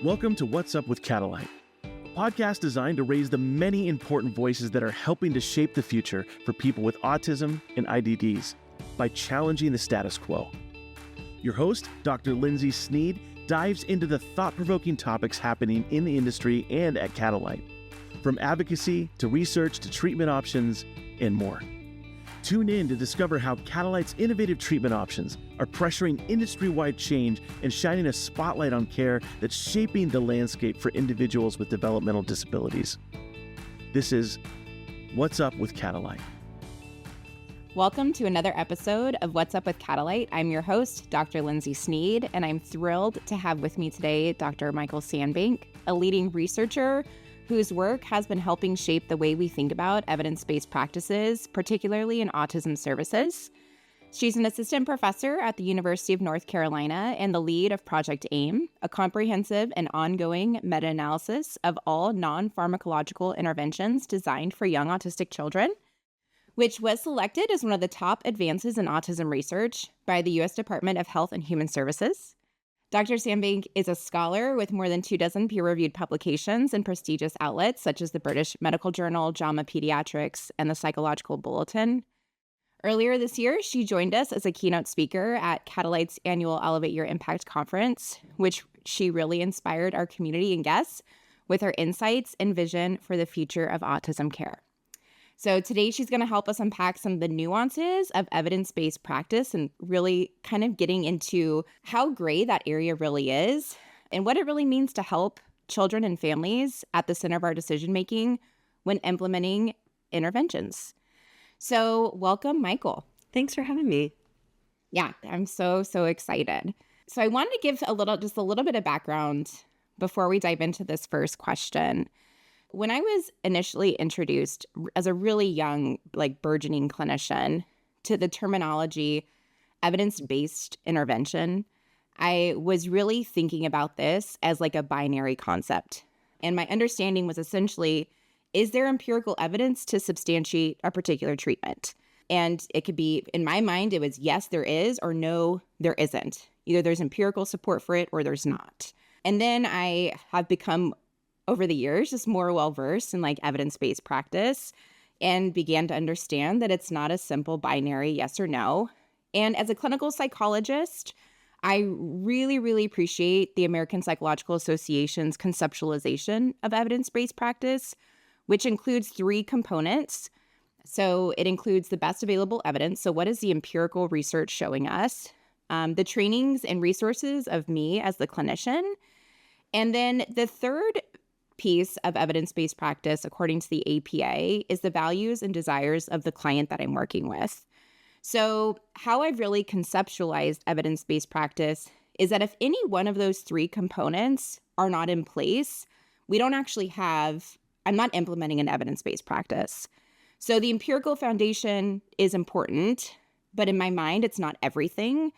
Welcome to What's Up with Catalight, a podcast designed to raise the many important voices that are helping to shape the future for people with autism and IDDs by challenging the status quo. Your host, Dr. Lindsey Sneed, dives into the thought-provoking topics happening in the industry and at Catalight, from advocacy to research to treatment options and more. Tune in to discover how Catalight's innovative treatment options are pressuring industry-wide change and shining a spotlight on care that's shaping the landscape for individuals with developmental disabilities. This is What's Up with Catalight. Welcome to another episode of What's Up with Catalight. I'm your host, Dr. Lindsey Sneed, and I'm thrilled to have with me today Dr. Micheal Sandbank, a leading researcher whose work has been helping shape the way we think about evidence-based practices, particularly in autism services. She's an assistant professor at the University of North Carolina and the lead of Project AIM, a comprehensive and ongoing meta-analysis of all non-pharmacological interventions designed for young autistic children, which was selected as one of the top advances in autism research by the U.S. Department of Health and Human Services. Dr. Sandbank is a scholar with more than 24 peer-reviewed publications in prestigious outlets such as the British Medical Journal, JAMA Pediatrics, and the Psychological Bulletin. Earlier this year, she joined us as a keynote speaker at Catalight's annual Elevate Your Impact conference, which she really inspired our community and guests with her insights and vision for the future of autism care. So today she's going to help us unpack some of the nuances of evidence-based practice and really kind of getting into how gray that area really is and what it really means to help children and families at the center of our decision-making when implementing interventions. So welcome, Micheal. Thanks for having me. Yeah, I'm so excited. So I wanted to give a little bit of background before we dive into this first question. When I was initially introduced as a really young, burgeoning clinician to the terminology evidence-based intervention, I was really thinking about this as like a binary concept. And my understanding was essentially, is there empirical evidence to substantiate a particular treatment? And it could be, in my mind, it was yes, there is, or no, there isn't. Either there's empirical support for it or there's not. And then I have become over the years, just more well-versed in evidence-based practice and began to understand that it's not a simple binary yes or no. And as a clinical psychologist, I really appreciate the American Psychological Association's conceptualization of evidence-based practice, which includes 3 components. So it includes the best available evidence. So what is the empirical research showing us? The trainings and resources of me as the clinician. And then the third piece of evidence-based practice, according to the APA, is the values and desires of the client that I'm working with. So how I've really conceptualized evidence-based practice is that if any one of those 3 components are not in place, I'm not implementing an evidence-based practice. So the empirical foundation is important, but in my mind, it's not everything.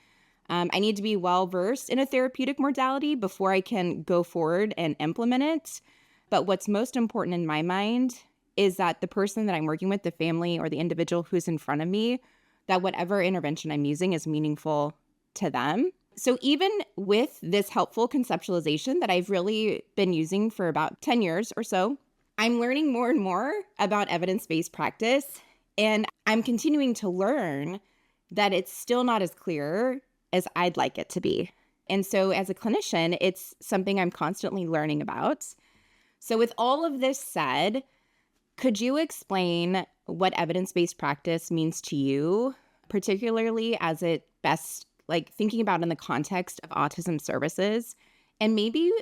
I need to be well-versed in a therapeutic modality before I can go forward and implement it. But what's most important in my mind is that the person that I'm working with, the family or the individual who's in front of me, that whatever intervention I'm using is meaningful to them. So even with this helpful conceptualization that I've really been using for about 10 years or so, I'm learning more and more about evidence-based practice. And I'm continuing to learn that it's still not as clear as I'd like it to be. And so as a clinician, it's something I'm constantly learning about. So with all of this said, could you explain what evidence-based practice means to you, particularly as it best, thinking about in the context of autism services, and maybe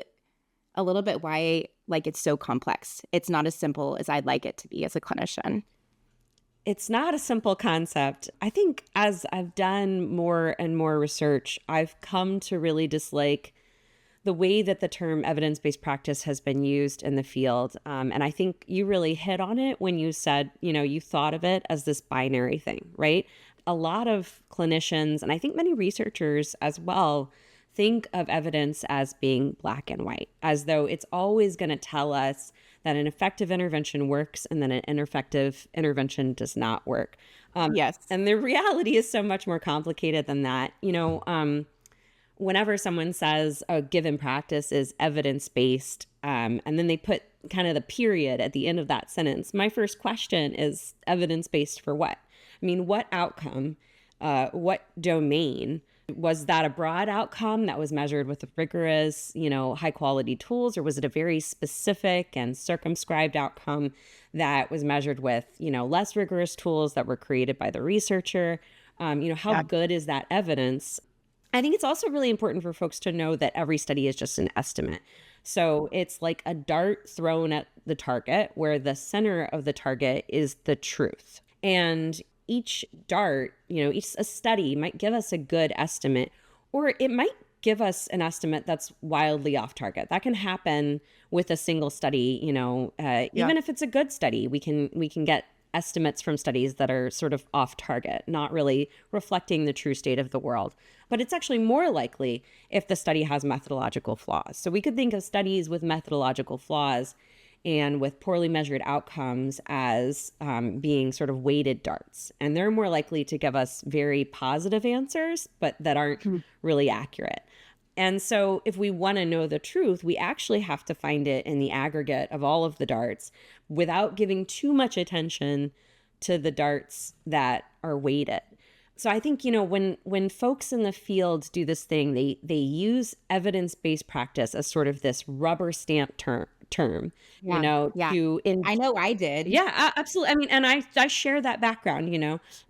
a little bit why, it's so complex? It's not as simple as I'd like it to be as a clinician. It's not a simple concept. I think as I've done more and more research, I've come to really dislike the way that the term evidence-based practice has been used in the field. And I think you really hit on it when you said, you thought of it as this binary thing, right? A lot of clinicians, and I think many researchers as well, think of evidence as being black and white, as though it's always going to tell us that an effective intervention works and then an ineffective intervention does not work. Yes. And the reality is so much more complicated than that. whenever someone says a given practice is evidence-based, and then they put kind of the period at the end of that sentence, my first question is evidence-based for what? I mean, what outcome, what domain? Was that a broad outcome that was measured with rigorous, high quality tools, or was it a very specific and circumscribed outcome that was measured with, less rigorous tools that were created by the researcher? How good is that evidence? I think it's also really important for folks to know that every study is just an estimate. So it's like a dart thrown at the target where the center of the target is the truth. And each dart, a study might give us a good estimate, or it might give us an estimate that's wildly off target. That can happen with a single study, even if it's a good study, we can get estimates from studies that are sort of off target, not really reflecting the true state of the world. But it's actually more likely if the study has methodological flaws. So we could think of studies with methodological flaws and with poorly measured outcomes as being sort of weighted darts. And they're more likely to give us very positive answers, but that aren't really accurate. And so if we want to know the truth, we actually have to find it in the aggregate of all of the darts without giving too much attention to the darts that are weighted. So I think, when folks in the field do this thing, they use evidence-based practice as sort of this rubber stamp term, I know I did. Yeah, absolutely. I mean, and I share that background,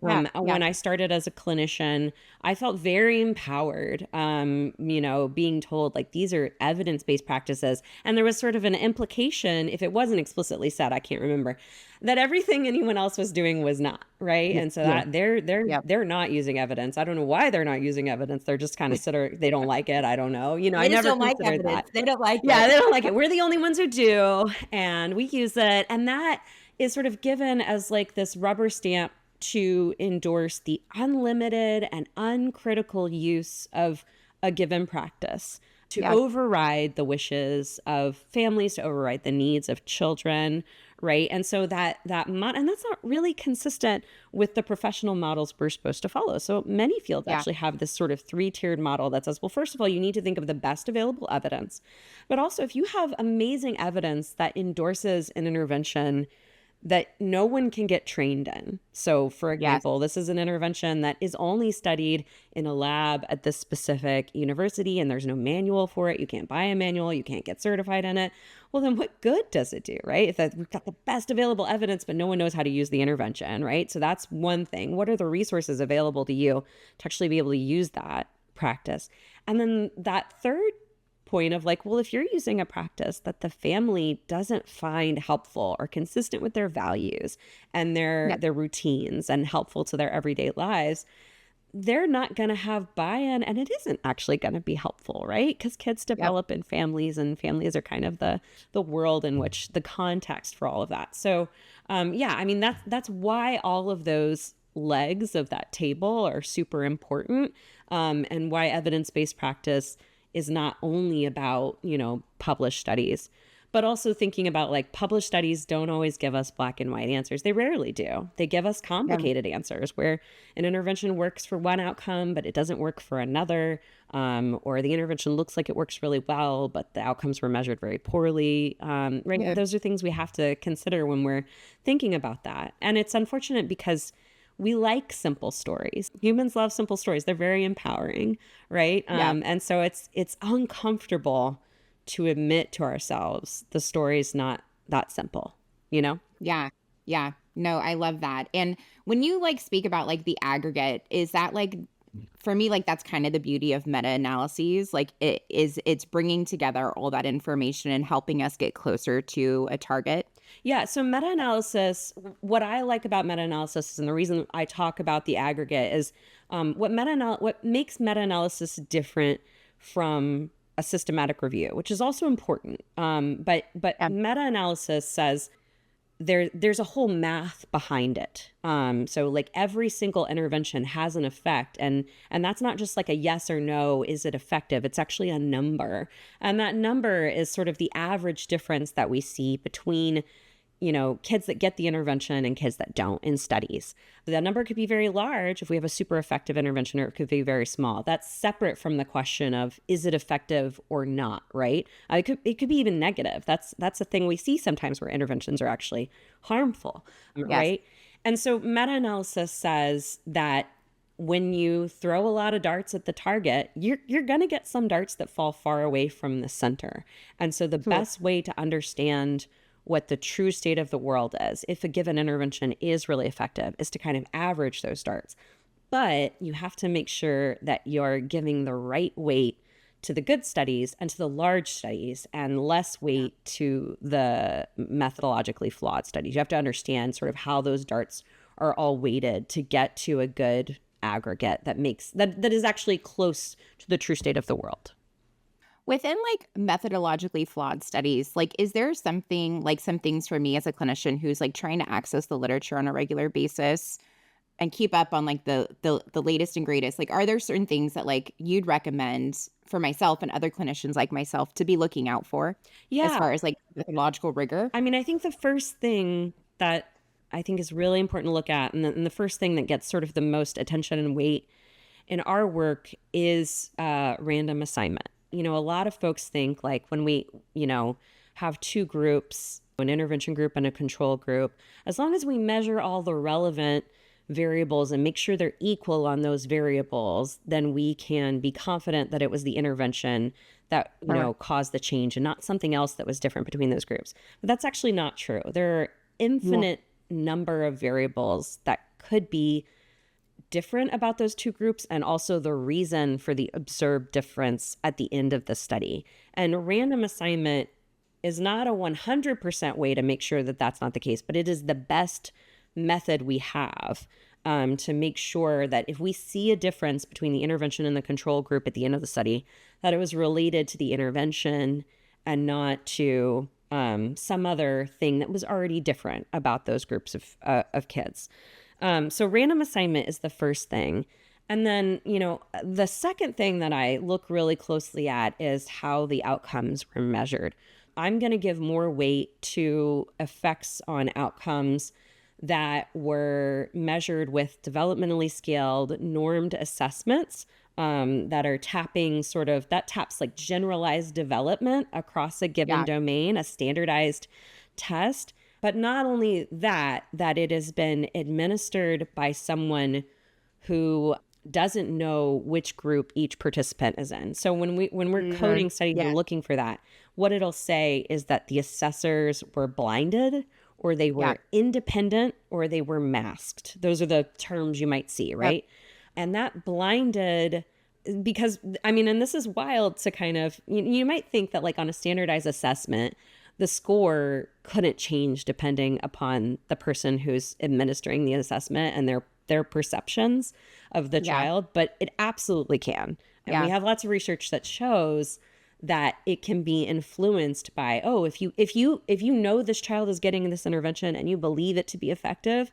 when I started as a clinician, I felt very empowered, being told like, these are evidence-based practices. And there was sort of an implication, if it wasn't explicitly said, I can't remember, that everything anyone else was doing was not, right? And so that they're not using evidence. I don't know why they're not using evidence. They're just kind of they don't like it. I don't know. I never don't like considered evidence. that. They don't like it. Yeah, they don't like it. We're the only ones who do, and we use it. And that is sort of given as like this rubber stamp to endorse the unlimited and uncritical use of a given practice, to override the wishes of families, to override the needs of children, right? And so and that's not really consistent with the professional models we're supposed to follow. So many fields actually have this sort of 3-tiered model that says, well, first of all, you need to think of the best available evidence. But also, if you have amazing evidence that endorses an intervention that no one can get trained in. So for example, this is an intervention that is only studied in a lab at this specific university, and there's no manual for it. You can't buy a manual. You can't get certified in it. Well, then what good does it do, right? If we've got the best available evidence, but no one knows how to use the intervention, right? So that's one thing. What are the resources available to you to actually be able to use that practice? And then that third point of like, well, if you're using a practice that the family doesn't find helpful or consistent with their values and their routines and helpful to their everyday lives, they're not going to have buy-in, and it isn't actually going to be helpful, right? Because kids develop in families, and families are kind of the world in which the context for all of that. So I mean, that's why all of those legs of that table are super important, and why evidence-based practice is not only about, published studies, but also thinking about like published studies don't always give us black and white answers. They rarely do. They give us complicated answers where an intervention works for one outcome, but it doesn't work for another, or the intervention looks like it works really well, but the outcomes were measured very poorly. Right? Yeah. Those are things we have to consider when we're thinking about that. And it's unfortunate because we like simple stories. Humans love simple stories. They're very empowering, right? And so it's uncomfortable to admit to ourselves the story's not that simple, Yeah. No, I love that. And when you like speak about like the aggregate, is that like, for me, like that's kind of the beauty of meta-analyses. Like it's bringing together all that information and helping us get closer to a target. Yeah. So meta-analysis, what I like about meta-analysis, and the reason I talk about the aggregate is what makes meta-analysis different from a systematic review, which is also important. But meta-analysis says there's a whole math behind it. So like every single intervention has an effect, and that's not just like a yes or no, is it effective? It's actually a number. And that number is sort of the average difference that we see between kids that get the intervention and kids that don't in studies. That number could be very large if we have a super effective intervention, or it could be very small. That's separate from the question of, is it effective or not, right? It could be even negative. That's a thing we see sometimes where interventions are actually harmful, right? And so meta-analysis says that when you throw a lot of darts at the target, you're going to get some darts that fall far away from the center. And so the best way to understand what the true state of the world is, if a given intervention is really effective, is to kind of average those darts. But you have to make sure that you're giving the right weight to the good studies and to the large studies, and less weight to the methodologically flawed studies. You have to understand sort of how those darts are all weighted to get to a good aggregate that is actually close to the true state of the world. Within like methodologically flawed studies, like, is there something like some things for me as a clinician who's like trying to access the literature on a regular basis and keep up on like the latest and greatest? Like, are there certain things that like you'd recommend for myself and other clinicians like myself to be looking out for? As far as like methodological rigor? I mean, I think the first thing that I think is really important to look at, and the first thing that gets sort of the most attention and weight in our work is random assignment. A lot of folks think like when we, have two groups, an intervention group and a control group, as long as we measure all the relevant variables and make sure they're equal on those variables, then we can be confident that it was the intervention that, caused the change and not something else that was different between those groups. But that's actually not true. There are infinite number of variables that could be different about those two groups, and also the reason for the observed difference at the end of the study. And random assignment is not a 100% way to make sure that that's not the case, but it is the best method we have to make sure that if we see a difference between the intervention and the control group at the end of the study, that it was related to the intervention and not to some other thing that was already different about those groups of kids. So random assignment is the first thing. And then, the second thing that I look really closely at is how the outcomes were measured. I'm going to give more weight to effects on outcomes that were measured with developmentally scaled normed assessments that are taps like generalized development across a given domain, a standardized test. But not only that it has been administered by someone who doesn't know which group each participant is in. So when we're coding studies and looking for that, what it'll say is that the assessors were blinded, or they were independent, or they were masked. Those are the terms you might see, right? And that blinded, because, and this is wild to kind of, you might think that like on a standardized assessment, the score couldn't change depending upon the person who's administering the assessment and their perceptions of the child, but it absolutely can. And we have lots of research that shows that it can be influenced by, if you know this child is getting this intervention and you believe it to be effective,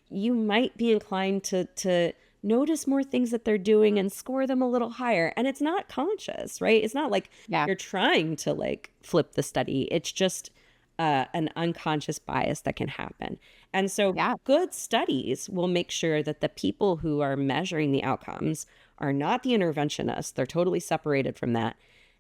you might be inclined to notice more things that they're doing and score them a little higher. And it's not conscious, right? It's not like you're trying to like flip the study. It's just an unconscious bias that can happen. And so good studies will make sure that the people who are measuring the outcomes are not the interventionists. They're totally separated from that.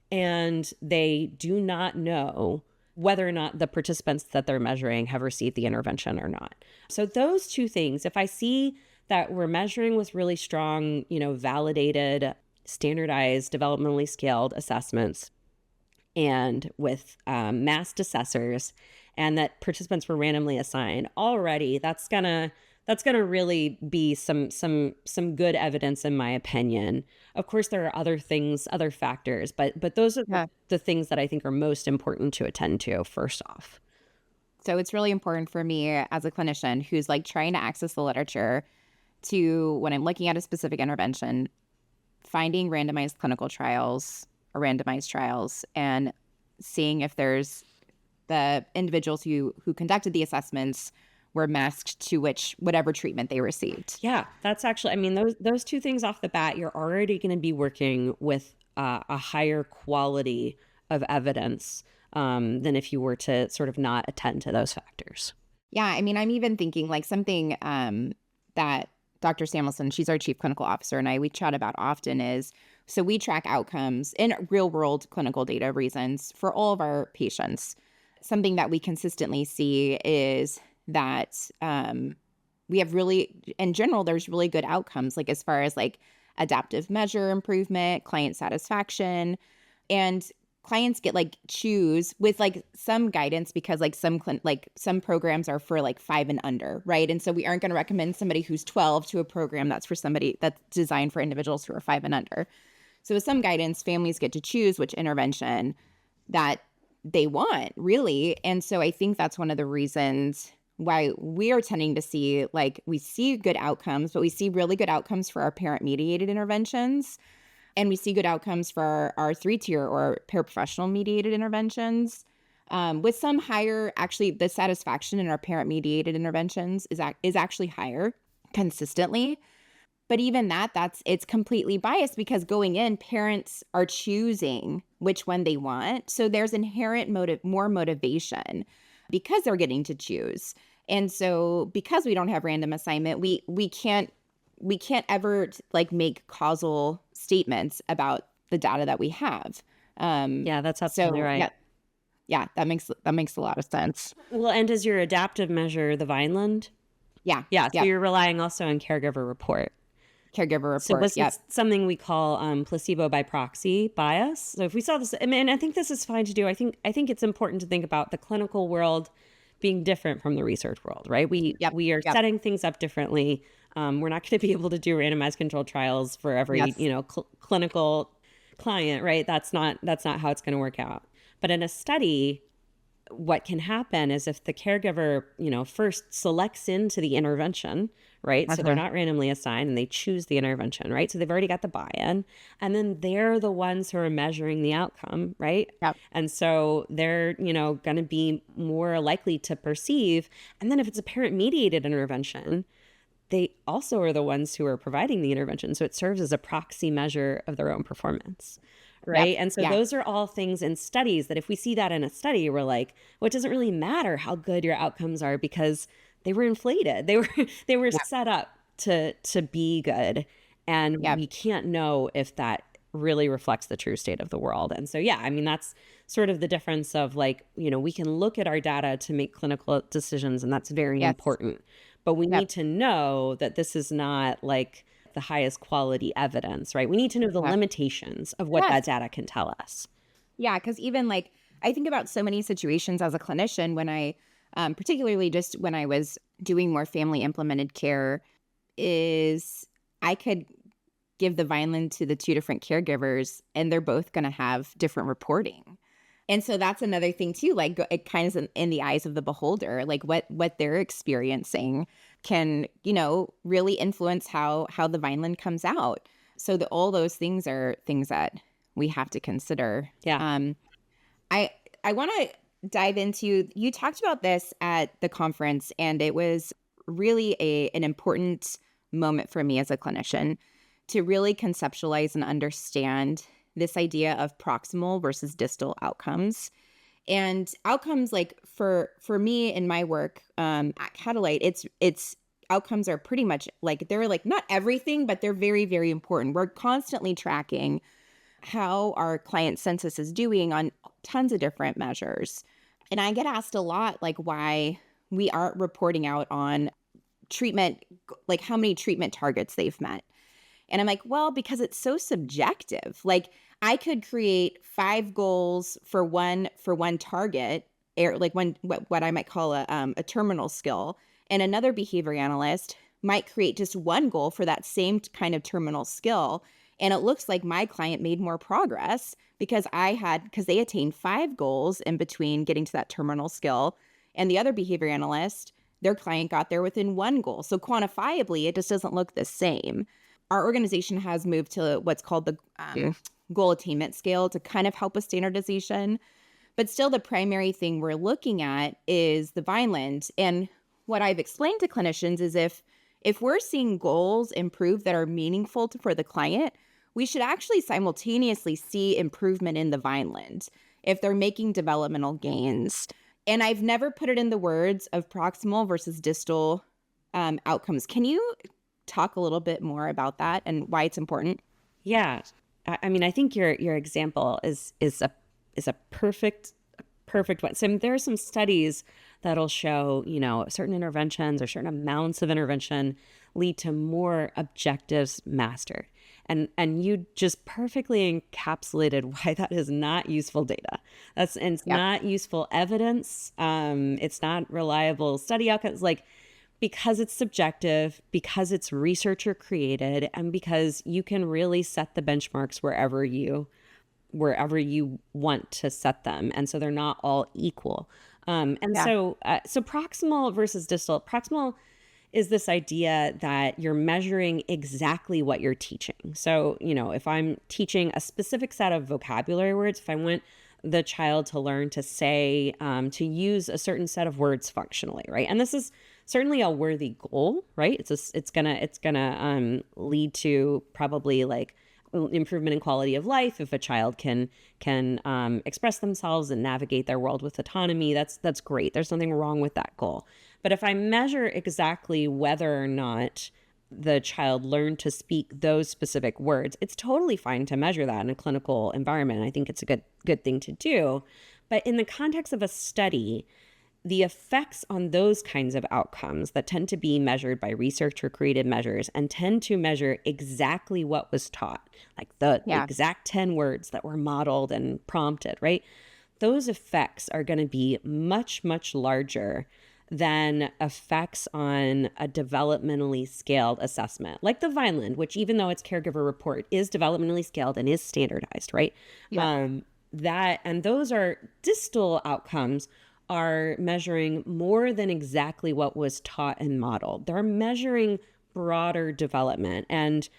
And they do not know whether or not the participants that they're measuring have received the intervention or not. So those two things, if I see that we're measuring with really strong, validated, standardized, developmentally scaled assessments, and with masked assessors, and that participants were randomly assigned, already that's gonna really be some good evidence, in my opinion. Of course, there are other things, other factors, but those are the things that I think are most important to attend to first off. So it's really important for me as a clinician who's like trying to access the literature to, when I'm looking at a specific intervention, finding randomized clinical trials or randomized trials and seeing if there's the individuals who conducted the assessments were masked to whatever treatment they received. Yeah, that's actually, those two things off the bat, you're already going to be working with a higher quality of evidence than if you were to sort of not attend to those factors. Yeah, I mean, I'm even thinking like something that Dr. Samuelson, she's our chief clinical officer, and we chat about often is, so we track outcomes in real world clinical data reasons for all of our patients. Something that we consistently see is that we have really, in general, there's really good outcomes, like as far as like adaptive measure improvement, client satisfaction, and clients get like choose with like some guidance because like some programs are for like 5 and under, right? And so we aren't going to recommend somebody who's 12 to a program that's for somebody that's designed for individuals who are 5 and under. So with some guidance, families get to choose which intervention that they want, really. And so I think that's one of the reasons why we are tending to see, like, we see good outcomes, but we see really good outcomes for our parent-mediated interventions. And we see good outcomes for our 3-tier or paraprofessional mediated interventions. With some higher, actually, the satisfaction in our parent-mediated interventions is actually higher consistently. But even it's completely biased because going in, parents are choosing which one they want. So there's inherent more motivation because they're getting to choose. And so because we don't have random assignment, we can't ever like make causal statements about the data that we have. Yeah, that's absolutely right. Yeah, that makes a lot of sense. Well, and is your adaptive measure the Vineland? Yeah. Yeah, so you're relying also on caregiver report. So this is something we call placebo by proxy bias. So if we saw this, I mean, I think this is fine to do. I think it's important to think about the clinical world being different from the research world, right? We are setting things up differently. We're not going to be able to do randomized controlled trials for every clinical client, right? That's not how it's going to work out. But in a study, what can happen is if the caregiver, first selects into the intervention, right? So they're not randomly assigned and they choose the intervention, right? So they've already got the buy-in, and then they're the ones who are measuring the outcome, right? Yep. And so they're, going to be more likely to perceive. And then if it's a parent-mediated intervention, they also are the ones who are providing the intervention. So it serves as a proxy measure of their own performance. Right. Yep. And so those are all things in studies that if we see that in a study, we're like, well, it doesn't really matter how good your outcomes are because they were inflated. They were set up to be good. And we can't know if that really reflects the true state of the world. And so, I mean, that's sort of the difference of like, we can look at our data to make clinical decisions, and that's very important. But we need to know that this is not like the highest quality evidence, right? We need to know the limitations of what that data can tell us. Yeah, because even like I think about so many situations as a clinician when I, particularly just when I was doing more family implemented care, is I could give the Vineland to the 2 different caregivers and they're both going to have different reporting. And so that's another thing too, like it kind of in the eyes of the beholder, like what they're experiencing can, really influence how the Vineland comes out. So all those things are things that we have to consider. Yeah. I want to dive into, you talked about this at the conference, and it was really an important moment for me as a clinician to really conceptualize and understand this idea of proximal versus distal outcomes. And outcomes, like for me in my work at Catalight, it's outcomes are pretty much like, they're like not everything, but they're very, very important. We're constantly tracking how our client census is doing on tons of different measures. And I get asked a lot, like, why we aren't reporting out on treatment, like how many treatment targets they've met. And I'm like, well, because it's so subjective. Like I could create 5 goals for one target, or like what I might call a terminal skill, and another behavior analyst might create just 1 goal for that same kind of terminal skill. And it looks like my client made more progress because they attained 5 goals in between getting to that terminal skill. And the other behavior analyst, their client got there within 1 goal. So quantifiably, it just doesn't look the same. Our organization has moved to what's called the goal attainment scale to kind of help with standardization. But still, the primary thing we're looking at is the Vineland. And what I've explained to clinicians is if we're seeing goals improve that are meaningful for the client, we should actually simultaneously see improvement in the Vineland. if they're making developmental gains. And I've never put it in the words of proximal versus distal outcomes. Can you talk a little bit more about that and why it's important? Yeah. I mean, I think your example is a perfect one. So there are some studies that'll show, certain interventions or certain amounts of intervention lead to more objectives mastered. And you just perfectly encapsulated why that is not useful data. It's not useful evidence. It's not reliable study outcomes, because it's subjective, because it's researcher created, and because you can really set the benchmarks wherever you want to set them. And so they're not all equal. So proximal versus distal. Proximal is this idea that you're measuring exactly what you're teaching. So, if I'm teaching a specific set of vocabulary words, if I want the child to learn to say, to use a certain set of words functionally, right? And this is certainly a worthy goal, right? It's gonna lead to probably improvement in quality of life if a child can express themselves and navigate their world with autonomy. That's great. There's nothing wrong with that goal. But if I measure exactly whether or not the child learned to speak those specific words, it's totally fine to measure that in a clinical environment. I think it's a good thing to do. But in the context of a study, the effects on those kinds of outcomes that tend to be measured by researcher created measures and tend to measure exactly what was taught, like the exact 10 words that were modeled and prompted, right? Those effects are going to be much, much larger than effects on a developmentally scaled assessment, like the Vineland, which, even though its caregiver report is developmentally scaled and is standardized, right? Yeah. And those are distal outcomes are measuring more than exactly what was taught and modeled. They're measuring broader development. And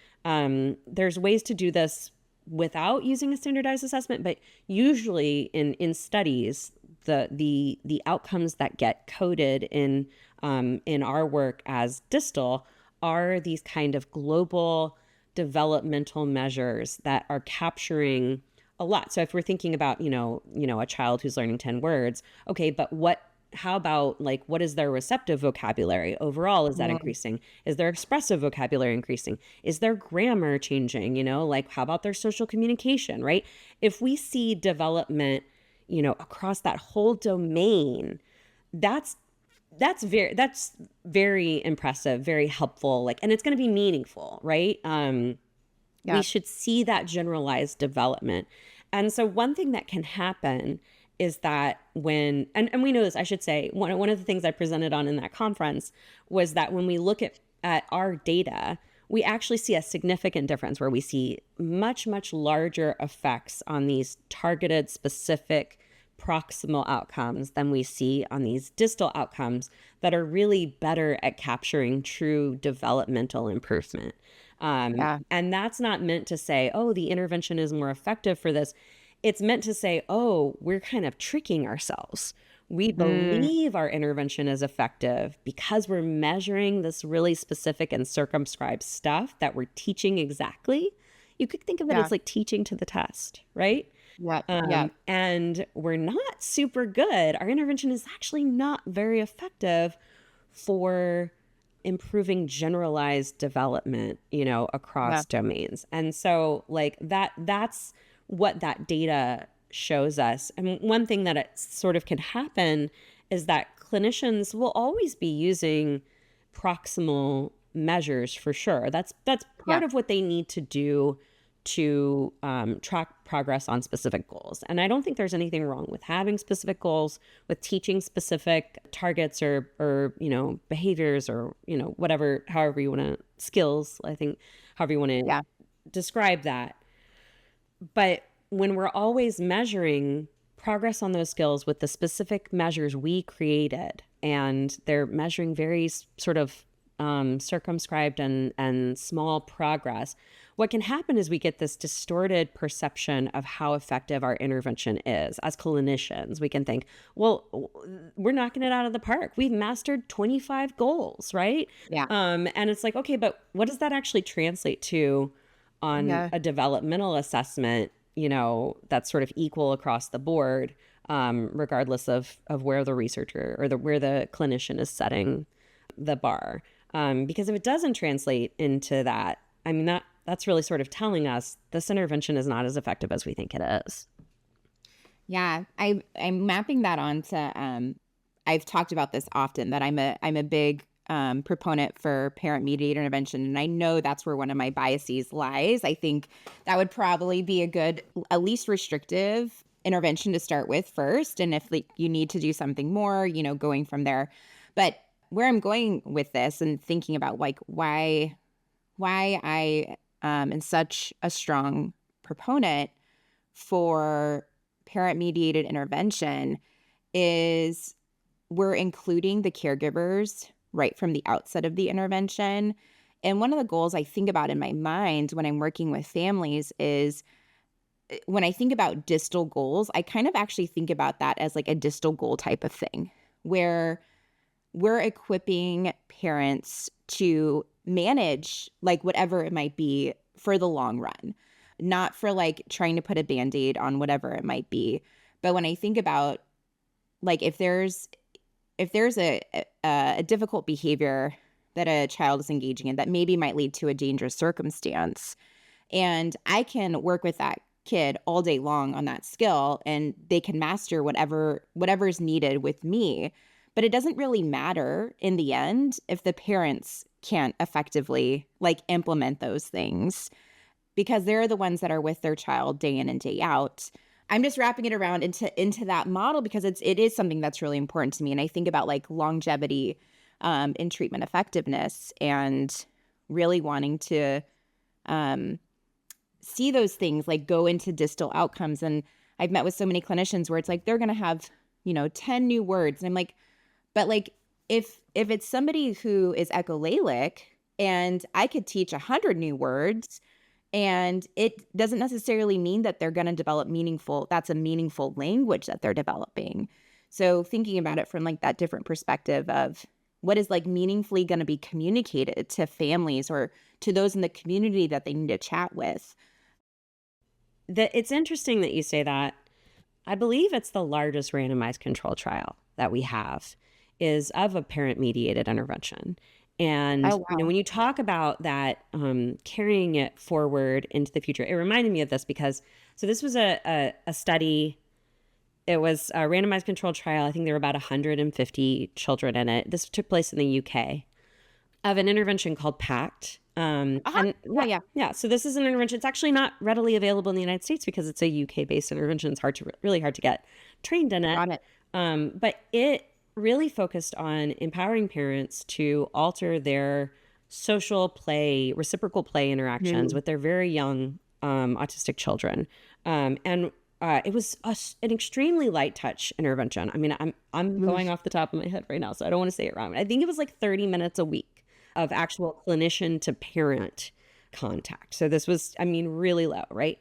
there's ways to do this without using a standardized assessment, but usually in studies, the outcomes that get coded in our work as distal are these kind of global developmental measures that are capturing a lot. So if we're thinking about, a child who's learning 10 words, okay, but how about what is their receptive vocabulary overall? Is that increasing? Is their expressive vocabulary increasing? Is their grammar changing? How about their social communication, right? If we see development, across that whole domain, that's very impressive, very helpful, and it's going to be meaningful, right? We should see that generalized development. And so one thing that can happen is that when, and we know this, I should say, one of the things I presented on in that conference was that when we look at our data, we actually see a significant difference where we see much, much larger effects on these targeted, specific proximal outcomes than we see on these distal outcomes that are really better at capturing true developmental improvement. And that's not meant to say, oh, the intervention is more effective for this. It's meant to say, oh, we're kind of tricking ourselves. We believe our intervention is effective because we're measuring this really specific and circumscribed stuff that we're teaching exactly. You could think of it as like teaching to the test, right? And we're not super good. Our intervention is actually not very effective for improving generalized development, across domains. And so that's what that data shows us. I mean, one thing that it sort of can happen is that clinicians will always be using proximal measures for sure. That's part of what they need to do to track progress on specific goals. And I don't think there's anything wrong with having specific goals, with teaching specific targets or behaviors or, whatever, however you want to, skills, I think, however you want to describe that. But when we're always measuring progress on those skills with the specific measures we created, and they're measuring very sort of circumscribed and small progress, what can happen is we get this distorted perception of how effective our intervention is. As clinicians, we can think, well, we're knocking it out of the park. We've mastered 25 goals, right? And it's okay, but what does that actually translate to on a developmental assessment, that's sort of equal across the board, regardless of where the researcher or where the clinician is setting the bar. Because if it doesn't translate into that, I mean, that's really sort of telling us this intervention is not as effective as we think it is. Yeah, I'm mapping that onto. I've talked about this often, that I'm a big proponent for parent-mediated intervention, and I know that's where one of my biases lies. I think that would probably be a good, at least restrictive intervention to start with first, and if you need to do something more, going from there. But where I'm going with this and thinking about why I am such a strong proponent for parent-mediated intervention is we're including the caregivers right from the outset of the intervention. And one of the goals I think about in my mind when I'm working with families is, when I think about distal goals, I kind of actually think about that as like a distal goal type of thing, where we're equipping parents to manage like whatever it might be for the long run, not for like trying to put a Band-Aid on whatever it might be. But when I think about like if there's a difficult behavior that a child is engaging in that maybe might lead to a dangerous circumstance, and I can work with that kid all day long on that skill, and they can master whatever's needed with me, but it doesn't really matter in the end if the parents can't effectively like implement those things, because they're the ones that are with their child day in and day out. I'm just wrapping it around into that model because it is something that's really important to me. And I think about like longevity in treatment effectiveness, and really wanting to see those things like go into distal outcomes. And I've met with so many clinicians where it's like they're going to have 10 new words, and I'm like, but like if it's somebody who is echolalic and I could teach 100 new words, and it doesn't necessarily mean that they're going to develop that's a meaningful language that they're developing. So thinking about it from like that different perspective of what is like meaningfully going to be communicated to families or to those in the community that they need to chat with. It's interesting that you say that. I believe it's the largest randomized control trial that we have is of a parent-mediated intervention. And when you talk about that, carrying it forward into the future, it reminded me of this because, so this was a study. It was a randomized controlled trial. I think there were about 150 children in it. This took place in the UK, of an intervention called PACT. Yeah. So this is an intervention. It's actually not readily available in the United States because it's a UK-based intervention. It's really hard to get trained in it. Got it. But it really focused on empowering parents to alter their social play, reciprocal play interactions with their very young autistic children. It was an extremely light touch intervention. I mean, I'm going off the top of my head right now, so I don't want to say it wrong. I think it was like 30 minutes a week of actual clinician to parent contact. So this was, really low, right?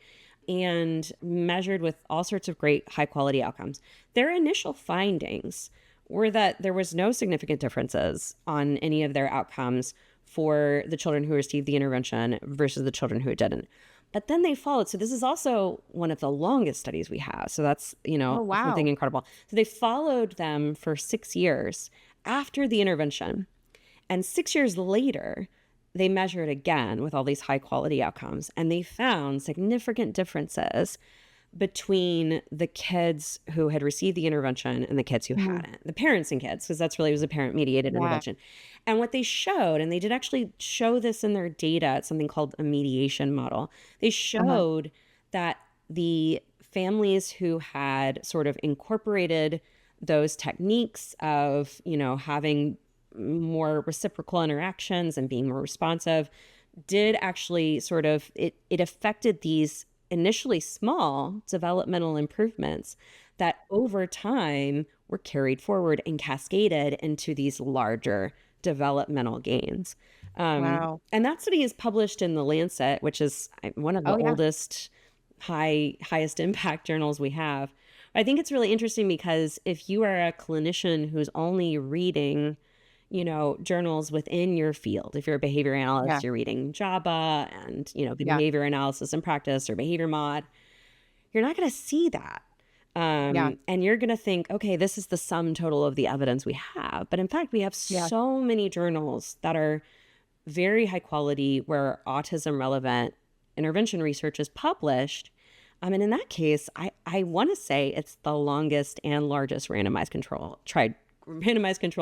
And measured with all sorts of great high quality outcomes. Their initial findings were that there was no significant differences on any of their outcomes for the children who received the intervention versus the children who didn't. But then they followed. So this is also one of the longest studies we have. So that's, something incredible. So they followed them for 6 years after the intervention. And 6 years later, they measured again with all these high quality outcomes. And they found significant differences between the kids who had received the intervention and the kids who hadn't, the parents and kids, because that's really was a parent-mediated intervention. And what they showed, and they did actually show this in their data, it's something called a mediation model. They showed that the families who had sort of incorporated those techniques of, having more reciprocal interactions and being more responsive did actually sort of, it affected these initially small developmental improvements that over time were carried forward and cascaded into these larger developmental gains. And that study is published in The Lancet, which is one of the oldest, highest impact journals we have. I think it's really interesting because if you are a clinician who's only reading journals within your field. If you're a behavior analyst, you're reading JABA and, behavior analysis and practice or behavior mod. you're not going to see that. And you're going to think, okay, this is the sum total of the evidence we have. But in fact, we have so many journals that are very high quality where autism relevant intervention research is published. And in that case, I want to say it's the longest and largest randomized control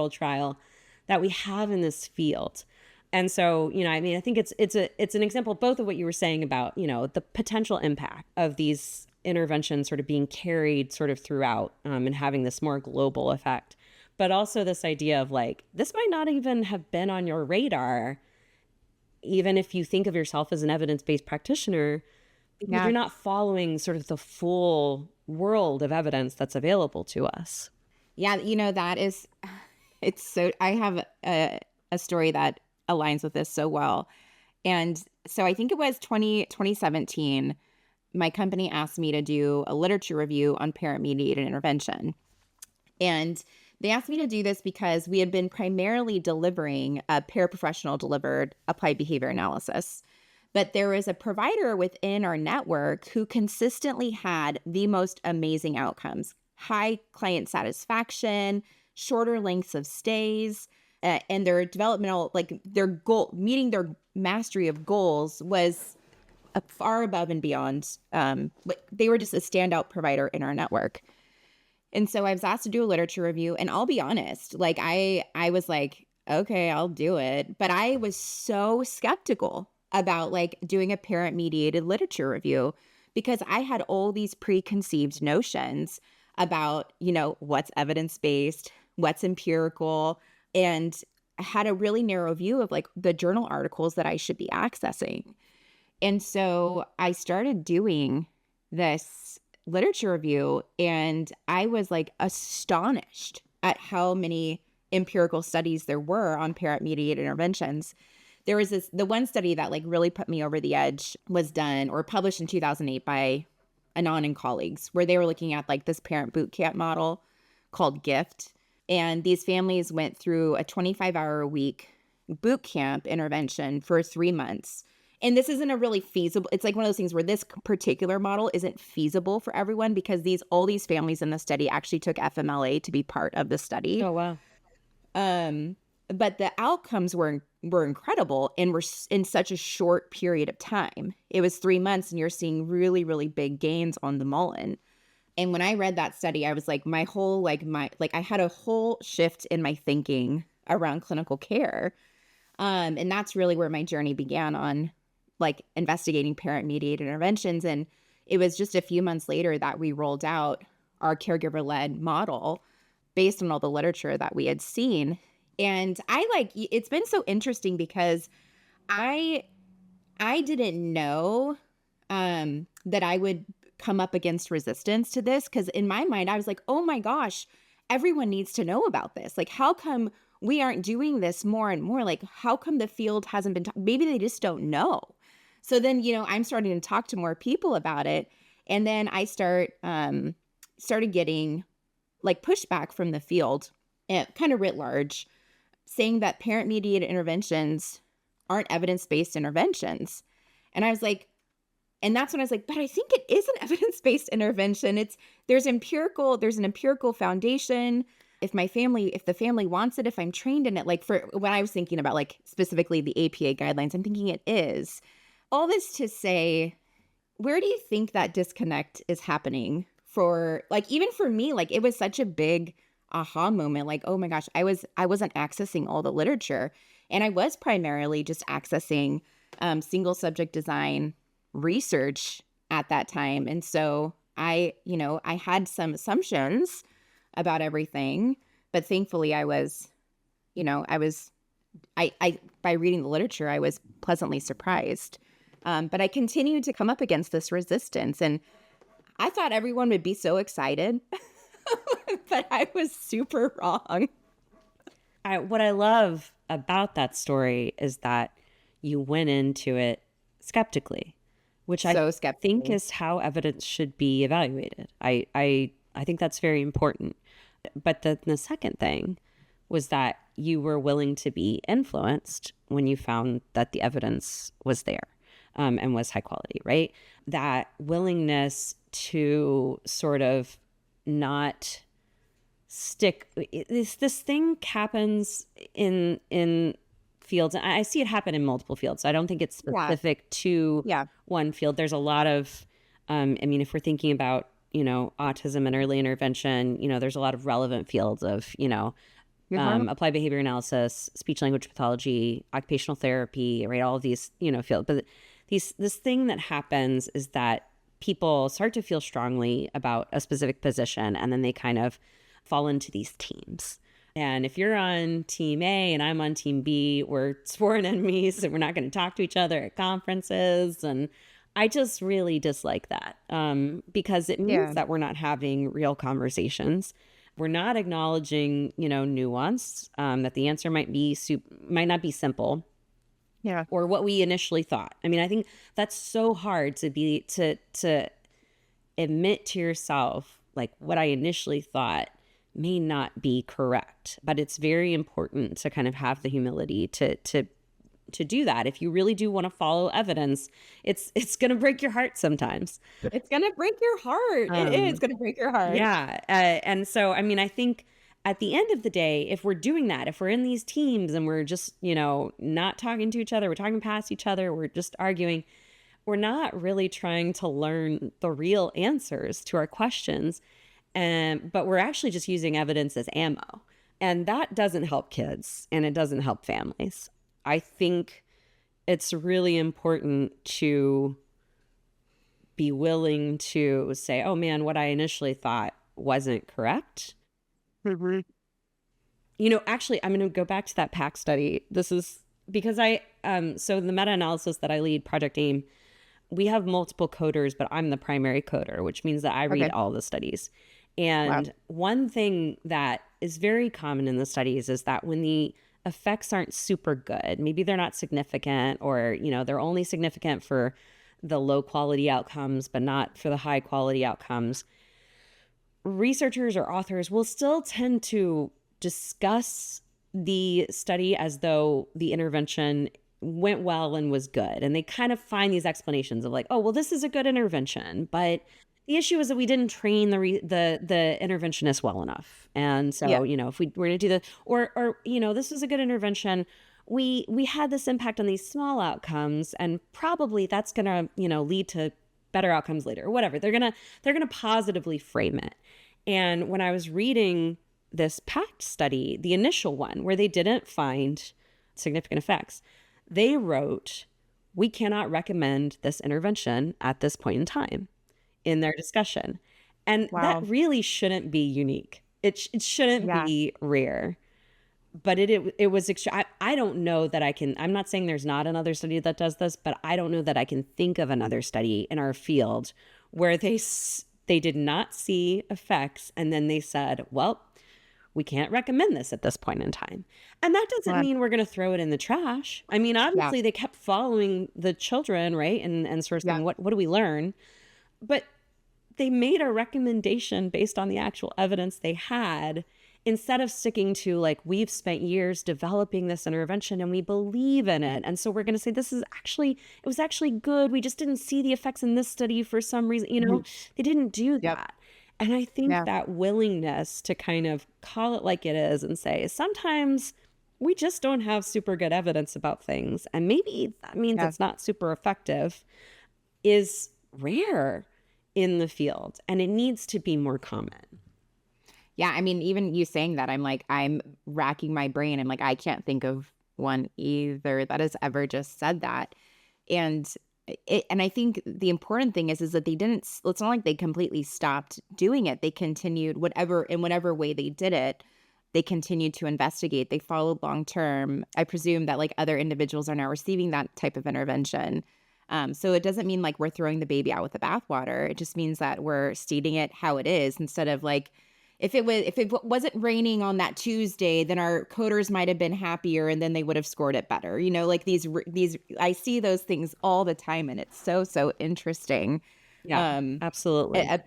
trial that we have in this field. And so, I think it's an example both of what you were saying about, the potential impact of these interventions sort of being carried sort of throughout and having this more global effect, but also this idea of like, this might not even have been on your radar, even if you think of yourself as an evidence-based practitioner, because you're not following sort of the full world of evidence that's available to us. Yeah, I have a story that aligns with this so well. And so I think it was 2017, my company asked me to do a literature review on parent-mediated intervention. And they asked me to do this because we had been primarily delivering a paraprofessional delivered applied behavior analysis. But there was a provider within our network who consistently had the most amazing outcomes, high client satisfaction, shorter lengths of stays, and their developmental, like their goal, meeting their mastery of goals was far above and beyond. They were just a standout provider in our network. And so I was asked to do a literature review, and I'll be honest, like I was like, okay, I'll do it. But I was so skeptical about like doing a parent-mediated literature review because I had all these preconceived notions about, what's evidence-based, what's empirical, and I had a really narrow view of like the journal articles that I should be accessing. And so I started doing this literature review, and I was like astonished at how many empirical studies there were on parent-mediated interventions. There was the one study that like really put me over the edge was done or published in 2008 by Anand and colleagues, where they were looking at like this parent boot camp model called GIFT. And these families went through a 25-hour-a-week boot camp intervention for 3 months. And this isn't a really feasible, it's like one of those things where this particular model isn't feasible for everyone because all these families in the study actually took FMLA to be part of the study. Oh, wow. But the outcomes were incredible and were in such a short period of time. It was 3 months and you're seeing really, really big gains on the Mullen. And when I read that study, I was like, I had a whole shift in my thinking around clinical care. And that's really where my journey began on like investigating parent-mediated interventions. And it was just a few months later that we rolled out our caregiver-led model based on all the literature that we had seen. And it's been so interesting because I didn't know that I would come up against resistance to this, because in my mind, I was like, oh my gosh, everyone needs to know about this. Like, how come we aren't doing this more and more? Like, how come the field hasn't been, maybe they just don't know. So then, I'm starting to talk to more people about it. And then I started getting like pushback from the field, kind of writ large, saying that parent-mediated interventions aren't evidence-based interventions. And I was like, and that's when I was like, but I think it is an evidence-based intervention. There's an empirical foundation. If the family wants it, if I'm trained in it, like for when I was thinking about like specifically the APA guidelines, I'm thinking it is. All this to say, where do you think that disconnect is happening for, like, even for me? Like, it was such a big aha moment. Like, oh my gosh, I wasn't accessing all the literature, and I was primarily just accessing single subject design research at that time. And so I had some assumptions about everything, but thankfully by reading the literature, I was pleasantly surprised. But I continued to come up against this resistance, and I thought everyone would be so excited, but I was super wrong. What I love about that story is that you went into it skeptically, which I think is how evidence should be evaluated. I think that's very important. But the second thing was that you were willing to be influenced when you found that the evidence was there. and was high quality, right? That willingness to sort of not stick. This thing happens in fields. I see it happen in multiple fields. So I don't think it's specific to one field. There's a lot of, I mean, if we're thinking about, autism and early intervention, there's a lot of relevant fields of, applied behavior analysis, speech language pathology, occupational therapy, right? All of these, fields. But this thing that happens is that people start to feel strongly about a specific position, and then they kind of fall into these teams. And if you're on team A and I'm on team B, we're sworn enemies and we're not going to talk to each other at conferences. And I just really dislike that because it means that we're not having real conversations. We're not acknowledging, nuance, that the answer might not be simple. Yeah. Or what we initially thought. I mean, I think that's so hard to admit to yourself, like, what I initially thought may not be correct. But it's very important to kind of have the humility to do that. If you really do want to follow evidence, it's going to break your heart sometimes. It's going to break your heart. It is going to break your heart. Yeah. And so, I mean, I think at the end of the day, if we're doing that, if we're in these teams and we're just, not talking to each other, we're talking past each other, we're just arguing, we're not really trying to learn the real answers to our questions. But we're actually just using evidence as ammo. And that doesn't help kids and it doesn't help families. I think it's really important to be willing to say, oh man, what I initially thought wasn't correct. Mm-hmm. Actually, I'm going to go back to that PAC study. This is because so the meta-analysis that I lead, Project AIM, we have multiple coders, but I'm the primary coder, which means that I read all the studies. And one thing that is very common in the studies is that when the effects aren't super good, maybe they're not significant, or, they're only significant for the low quality outcomes, but not for the high quality outcomes, researchers or authors will still tend to discuss the study as though the intervention went well and was good. And they kind of find these explanations of like, oh, well, this is a good intervention, but the issue is that we didn't train the interventionist well enough. And so, if we were to do or this is a good intervention, we had this impact on these small outcomes, and probably that's going to, lead to better outcomes later or whatever. They're going to positively frame it. And when I was reading this PACT study, the initial one where they didn't find significant effects, they wrote, "We cannot recommend this intervention at this point in time," in their discussion. And that really shouldn't be unique. It shouldn't be rare, but it was extra. I don't know that I'm not saying there's not another study that does this, but I don't know that I can think of another study in our field where they did not see effects. And then they said, well, we can't recommend this at this point in time. And that doesn't mean we're going to throw it in the trash. I mean, obviously they kept following the children, right? And sort of saying, what do we learn? But they made a recommendation based on the actual evidence they had, instead of sticking to like, we've spent years developing this intervention and we believe in it. And so we're going to say, it was actually good. We just didn't see the effects in this study for some reason, they didn't do that. And I think that willingness to kind of call it like it is and say, sometimes we just don't have super good evidence about things, and maybe that means it's not super effective, is rare in the field, and it needs to be more common. Yeah, I mean, even you saying that, I'm racking my brain. I'm like, I can't think of one either that has ever just said that. And I think the important thing is that they didn't, it's not like they completely stopped doing it. They continued in whatever way they did it, they continued to investigate. They followed long term. I presume that like other individuals are now receiving that type of intervention. So it doesn't mean like we're throwing the baby out with the bathwater. It just means that we're stating it how it is, instead of like, if it wasn't raining on that Tuesday, then our coders might have been happier and then they would have scored it better. Like these, I see those things all the time, and it's so interesting. Yeah, absolutely. And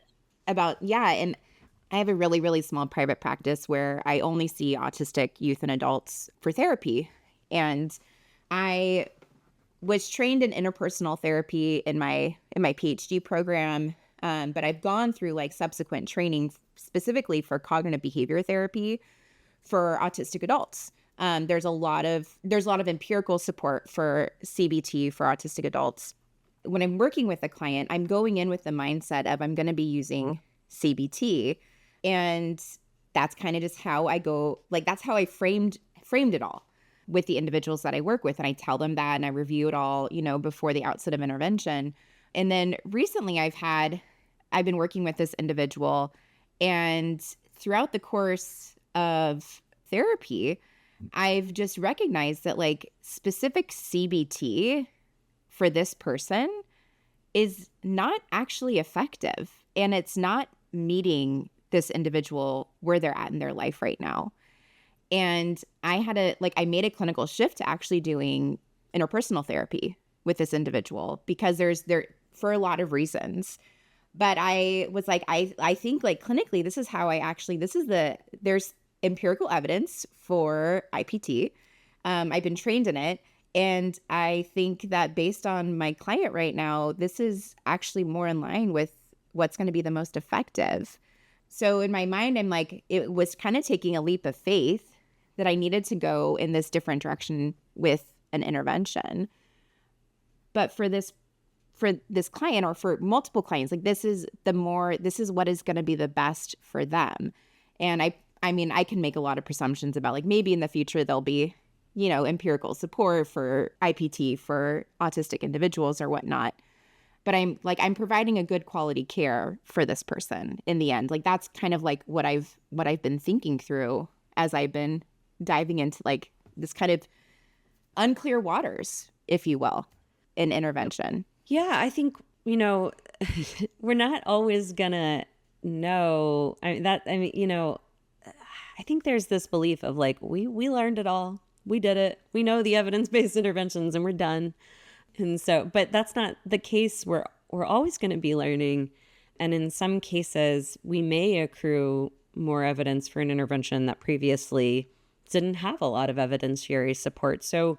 I have a really, really small private practice where I only see autistic youth and adults for therapy. And I was trained in interpersonal therapy in my Ph.D. program, but I've gone through like subsequent training specifically for cognitive behavior therapy for autistic adults. There's a lot of empirical support for CBT for autistic adults. When I'm working with a client, I'm going in with the mindset of I'm going to be using CBT, and that's kind of just how I go. Like that's how I framed it all with the individuals that I work with, and I tell them that, and I review it all, before the outset of intervention. And then recently, I've been working with this individual, and throughout the course of therapy, I've just recognized that like specific CBT for this person is not actually effective, and it's not meeting this individual where they're at in their life right now. And I made a clinical shift to actually doing interpersonal therapy with this individual because there for a lot of reasons. But I was like, I think like clinically, there's empirical evidence for IPT. I've been trained in it. And I think that based on my client right now, this is actually more in line with what's going to be the most effective. So in my mind, I'm like, it was kind of taking a leap of faith that I needed to go in this different direction with an intervention. But for this client, or for multiple clients, like this is what is going to be the best for them. And I mean, I can make a lot of presumptions about like maybe in the future there'll be, empirical support for IPT for autistic individuals or whatnot. But I'm providing a good quality care for this person in the end. Like that's kind of like what I've been thinking through as I've been diving into like this kind of unclear waters, if you will, in intervention. Yeah, I think, we're not always gonna know. I think there's this belief of like, we learned it all. We did it. We know the evidence-based interventions and we're done. And so, but that's not the case. We're always going to be learning. And in some cases, we may accrue more evidence for an intervention that previously didn't have a lot of evidentiary support. So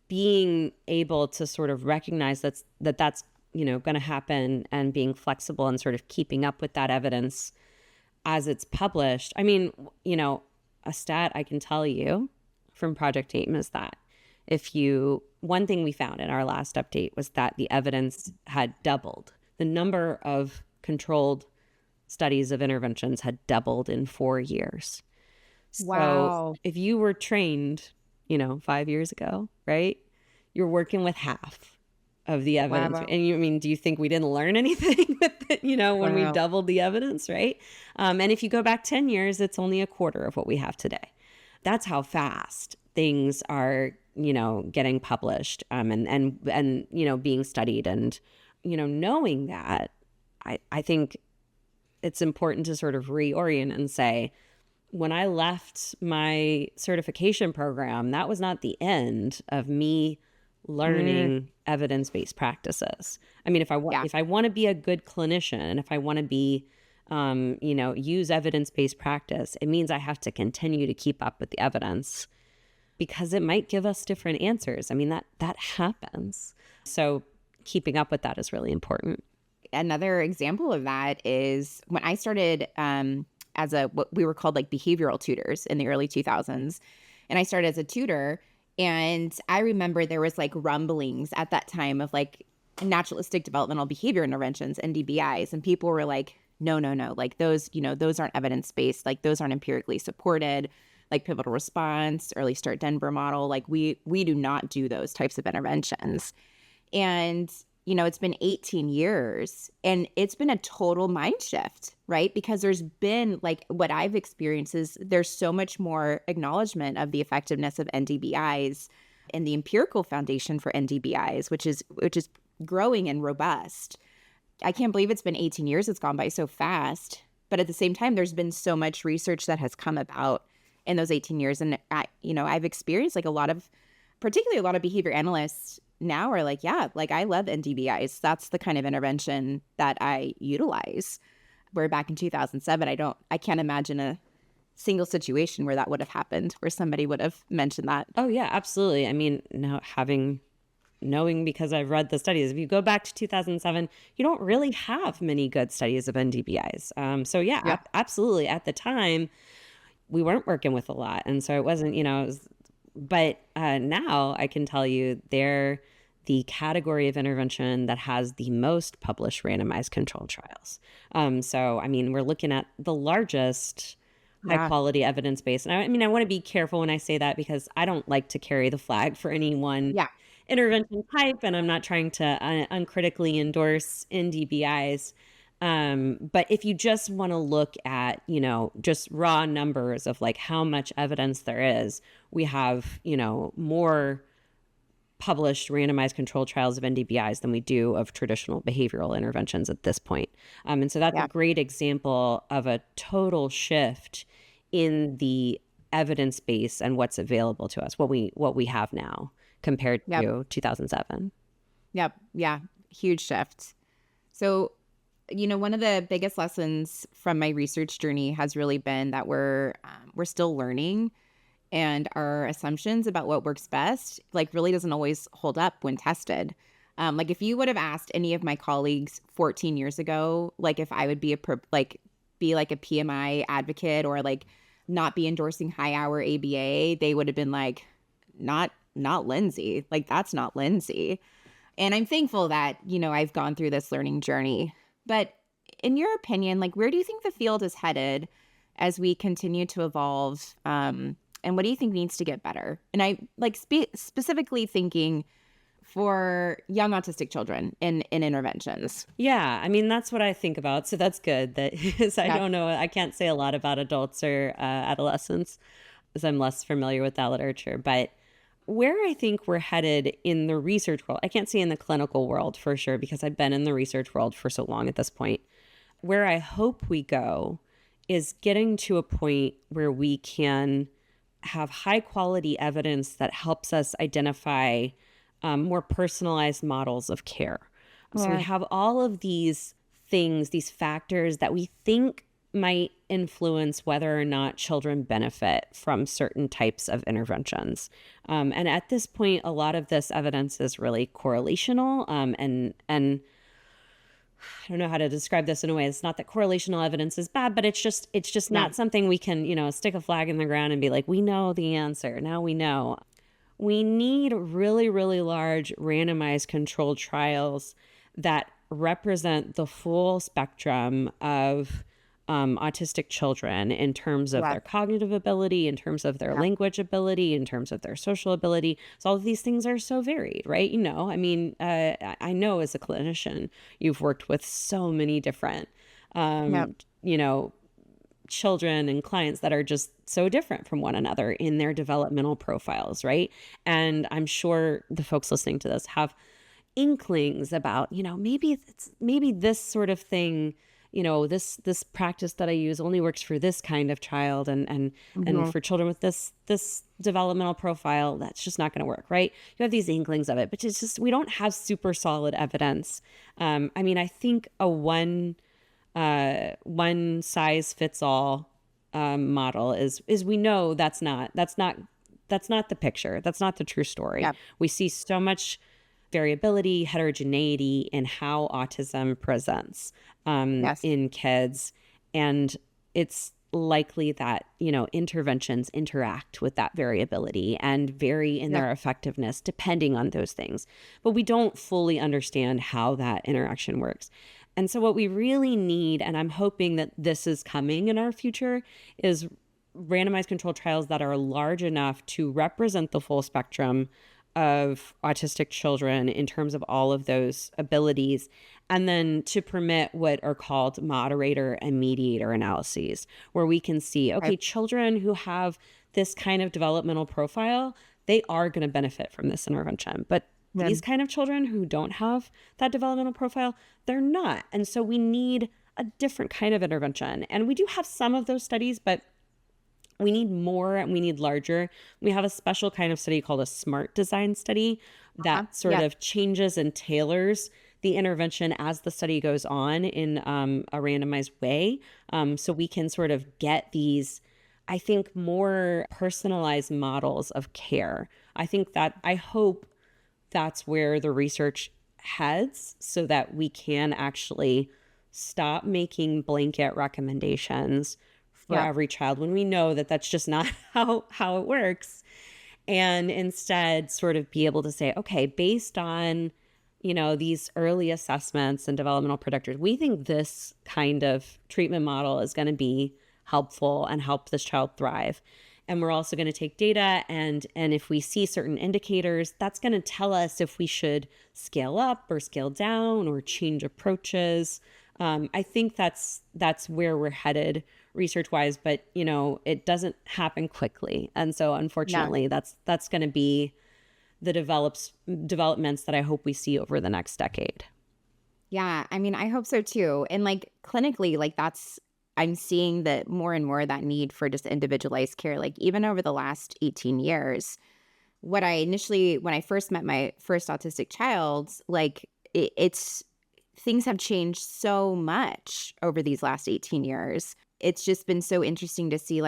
being able to sort of recognize that's going to happen and being flexible and sort of keeping up with that evidence as it's published. I mean, a stat I can tell you from Project AIM is that one thing we found in our last update was that the evidence had doubled. The number of controlled studies of interventions had doubled in 4 years. Wow. So if you were trained, 5 years ago, right, you're working with half of the evidence. Wow. And do you think we didn't learn anything with it, when we doubled the evidence, right? And if you go back 10 years, it's only a quarter of what we have today. That's how fast things are, getting published and being studied. And, knowing that, I think it's important to sort of reorient and say, when I left my certification program, that was not the end of me learning evidence-based practices. I mean, if I want to be a good clinician, and if I want to be use evidence-based practice, it means I have to continue to keep up with the evidence because it might give us different answers. I mean, that happens. So keeping up with that is really important. Another example of that is when I started as what we were called like behavioral tutors in the early 2000s. And I started as a tutor, and I remember there was like rumblings at that time of like naturalistic developmental behavior interventions, NDBIs, and people were like, no, like those aren't evidence-based, like those aren't empirically supported, like pivotal response, early start Denver model, like we do not do those types of interventions. And, it's been 18 years and it's been a total mind shift, right? Because there's been like what I've experienced is there's so much more acknowledgement of the effectiveness of NDBIs and the empirical foundation for NDBIs, which is growing and robust. I can't believe it's been 18 years. It's gone by so fast. But at the same time, there's been so much research that has come about in those 18 years. And, I've experienced like particularly a lot of behavior analysts now are like, yeah, like I love NDBIs. That's the kind of intervention that I utilize. Where back in 2007, I can't imagine a single situation where that would have happened, where somebody would have mentioned that. Oh, yeah, absolutely. I mean, now having knowing because I've read the studies, if you go back to 2007, you don't really have many good studies of NDBIs. So yeah, absolutely. At the time, we weren't working with a lot. And so it wasn't, but now I can tell you they're the category of intervention that has the most published randomized controlled trials. So, I mean, we're looking at the largest high quality evidence base. And I want to be careful when I say that because I don't like to carry the flag for any one intervention type. And I'm not trying to uncritically endorse NDBIs. But if you just want to look at, just raw numbers of like how much evidence there is, we have, more published randomized controlled trials of NDBIs than we do of traditional behavioral interventions at this point. And so that's a great example of a total shift in the evidence base and what's available to us, what we have now compared to 2007. Yep. Yeah. Huge shift. So, one of the biggest lessons from my research journey has really been that we're still learning, and our assumptions about what works best, really doesn't always hold up when tested. If you would have asked any of my colleagues 14 years ago, if I would be a PMI advocate or not be endorsing high hour ABA, they would have been like, not Lindsey. That's not Lindsey. And I'm thankful that, I've gone through this learning journey. But in your opinion, where do you think the field is headed as we continue to evolve? And what do you think needs to get better? And I specifically thinking for young autistic children in interventions. Yeah, I mean, that's what I think about. So that's good. I don't know. I can't say a lot about adults or adolescents as I'm less familiar with that literature. But where I think we're headed in the research world, I can't say in the clinical world for sure, because I've been in the research world for so long at this point. Where I hope we go is getting to a point where we can have high quality evidence that helps us identify more personalized models of care. So we have all of these things, these factors that we think might influence whether or not children benefit from certain types of interventions. And at this point, a lot of this evidence is really correlational. And I don't know how to describe this in a way. It's not that correlational evidence is bad, but it's just not something we can, stick a flag in the ground and be like, we know the answer. Now we know. We need really, really large randomized controlled trials that represent the full spectrum of autistic children in terms of their cognitive ability, in terms of their language ability, in terms of their social ability. So all of these things are so varied, right? I know as a clinician, you've worked with so many different, children and clients that are just so different from one another in their developmental profiles, right? And I'm sure the folks listening to this have inklings about, maybe this sort of thing, this practice that I use only works for this kind of child, and for children with this developmental profile, that's just not going to work, right? You have these inklings of it, but it's just we don't have super solid evidence. I think a one size fits all model is we know that's not the picture. That's not the true story. Yep. We see so much variability, heterogeneity in how autism presents in kids. And it's likely that, interventions interact with that variability and vary in their effectiveness depending on those things. But we don't fully understand how that interaction works. And so what we really need, and I'm hoping that this is coming in our future, is randomized controlled trials that are large enough to represent the full spectrum of autistic children in terms of all of those abilities, and then to permit what are called moderator and mediator analyses, where we can see, okay, children who have this kind of developmental profile, they are going to benefit from this intervention. But these kind of children who don't have that developmental profile, they're not. And so we need a different kind of intervention. And we do have some of those studies, but we need more and we need larger. We have a special kind of study called a SMART design study that sort of changes and tailors the intervention as the study goes on in a randomized way. So we can sort of get these, I think, more personalized models of care. I hope that's where the research heads, so that we can actually stop making blanket recommendations for every child when we know that that's just not how it works. And instead sort of be able to say, okay, based on, these early assessments and developmental predictors, we think this kind of treatment model is going to be helpful and help this child thrive. And we're also going to take data, and if we see certain indicators, that's going to tell us if we should scale up or scale down or change approaches. I think that's where we're headed research-wise, but it doesn't happen quickly, and so unfortunately, that's going to be the developments that I hope we see over the next decade. Yeah, I mean, I hope so too. And clinically, I'm seeing that more and more that need for just individualized care, even over the last 18 years. When I first met my first autistic child, things have changed so much over these last 18 years. It's just been so interesting to see,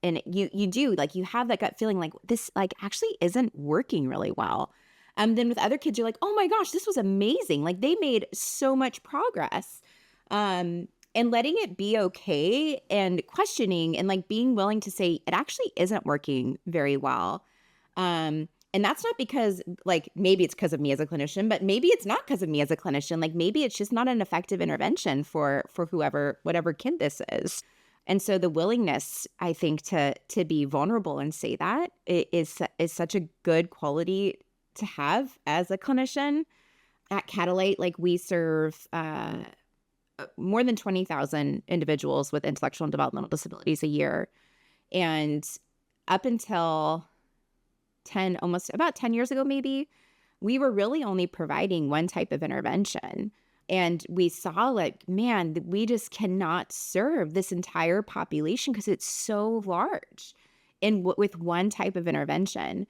and you have that gut feeling this actually isn't working really well. Then with other kids, you're like, oh my gosh, this was amazing. They made so much progress. And letting it be okay and questioning and being willing to say it actually isn't working very well. And that's not because maybe it's because of me as a clinician, but maybe it's not because of me as a clinician. Maybe it's just not an effective intervention for whatever kid this is. And so the willingness, I think, to be vulnerable and say that is such a good quality to have as a clinician. At Catalight, we serve more than 20,000 individuals with intellectual and developmental disabilities a year. And up until about 10 years ago, maybe, we were really only providing one type of intervention. And we saw man, we just cannot serve this entire population because it's so large with one type of intervention.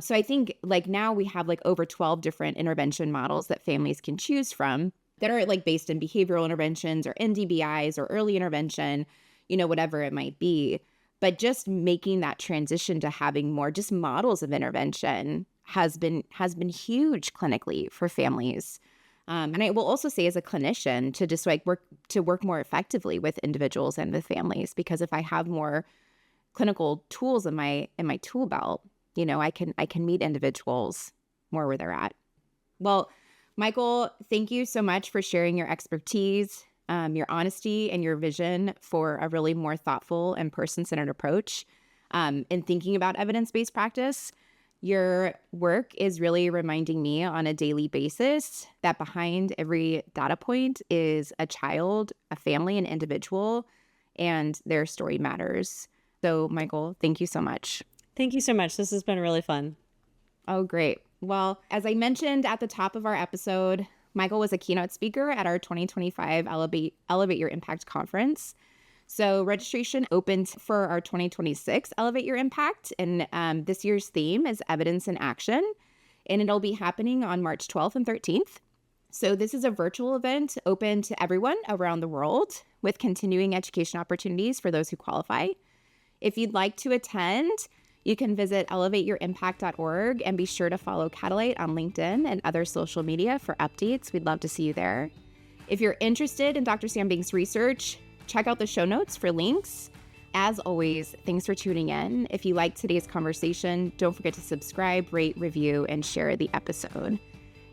So I think now we have over 12 different intervention models that families can choose from that are based in behavioral interventions or NDBIs or early intervention, whatever it might be. But just making that transition to having more just models of intervention has been huge clinically for families. And I will also say as a clinician to just work more effectively with individuals and with families, because if I have more clinical tools in my tool belt, I can meet individuals more where they're at. Well, Micheal, thank you so much for sharing your expertise, your honesty, and your vision for a really more thoughtful and person-centered approach in thinking about evidence-based practice. Your work is really reminding me on a daily basis that behind every data point is a child, a family, an individual, and their story matters. So, Micheal, thank you so much. Thank you so much. This has been really fun. Oh, great. Well, as I mentioned at the top of our episode, Micheal was a keynote speaker at our 2025 Elevate Your Impact conference. So registration opened for our 2026 Elevate Your Impact, and this year's theme is Evidence in Action, and it'll be happening on March 12th and 13th. So this is a virtual event open to everyone around the world with continuing education opportunities for those who qualify. If you'd like to attend, you can visit elevateyouриmpact.org and be sure to follow Catalight on LinkedIn and other social media for updates. We'd love to see you there. If you're interested in Dr. Sandbank's research, check out the show notes for links. As always, thanks for tuning in. If you liked today's conversation, don't forget to subscribe, rate, review, and share the episode.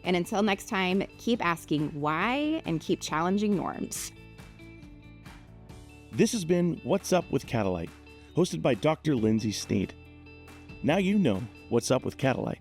And until next time, keep asking why and keep challenging norms. This has been What's Up with Catalight, hosted by Dr. Lindsey Sneed. Now you know what's up with Catalight.